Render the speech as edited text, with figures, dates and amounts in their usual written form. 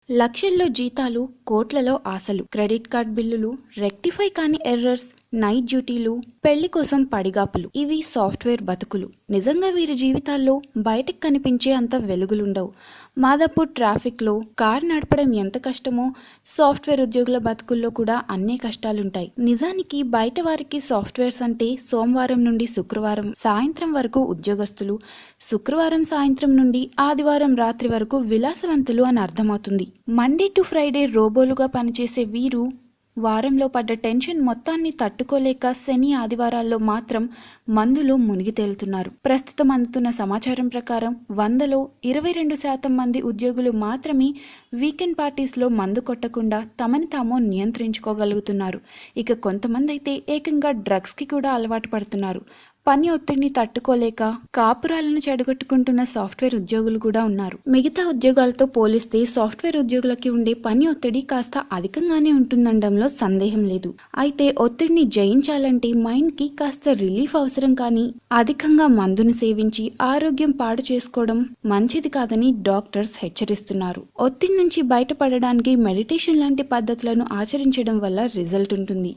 లక్షల్లో జీతాలు, కోట్లలో ఆశలు, క్రెడిట్ కార్డ్ బిల్లులు, రెక్టిఫై కాని ఎర్రర్స్, నైట్ డ్యూటీలు, పెళ్లి కోసం పడిగాపులు. ఇవి సాఫ్ట్వేర్ బతుకులు. నిజంగా వీరి జీవితాల్లో బయటకు కనిపించే అంత వెలుగులుండవు. మాదాపూర్ ట్రాఫిక్లో కార్ నడపడం ఎంత కష్టమో సాఫ్ట్వేర్ ఉద్యోగుల బతుకుల్లో కూడా అన్నే కష్టాలుంటాయి. నిజానికి బయట వారికి సాఫ్ట్వేర్స్ అంటే సోమవారం నుండి శుక్రవారం సాయంత్రం వరకు ఉద్యోగస్తులు, శుక్రవారం సాయంత్రం నుండి ఆదివారం రాత్రి వరకు విలాసవంతులు అని అర్థమవుతుంది. మండే టు ఫ్రైడే రోబోలుగా పనిచేసే వీరు వారంలో పడ్డ టెన్షన్ మొత్తాన్ని తట్టుకోలేక శని ఆదివారాల్లో మాత్రం మందులో మునిగి తేలుతున్నారు. ప్రస్తుతం అందుతున్న సమాచారం ప్రకారం 100లో 22% మంది ఉద్యోగులు మాత్రమే వీకెండ్ పార్టీస్లో మందు కొట్టకుండా తమని తాము నియంత్రించుకోగలుగుతున్నారు. ఇక కొంతమంది అయితే ఏకంగా డ్రగ్స్కి కూడా అలవాటు పడుతున్నారు. పని ఒత్తిడిని తట్టుకోలేక కాపురాలను చెడగొట్టుకుంటున్న సాఫ్ట్వేర్ ఉద్యోగులు కూడా ఉన్నారు. మిగతా ఉద్యోగాలతో పోలిస్తే సాఫ్ట్వేర్ ఉద్యోగులకి ఉండే పని ఒత్తిడి కాస్త అధికంగానే ఉంటుందనడంలో సందేహం లేదు. అయితే ఒత్తిడిని జయించాలంటే మైండ్కి కాస్త రిలీఫ్ అవసరం, కానీ అధికంగా మందును సేవించి ఆరోగ్యం పాడు చేసుకోవడం మంచిది కాదని డాక్టర్స్ హెచ్చరిస్తున్నారు. ఒత్తిడి నుంచి బయటపడడానికి మెడిటేషన్ లాంటి పద్ధతులను ఆచరించడం వల్ల రిజల్ట్ ఉంటుంది.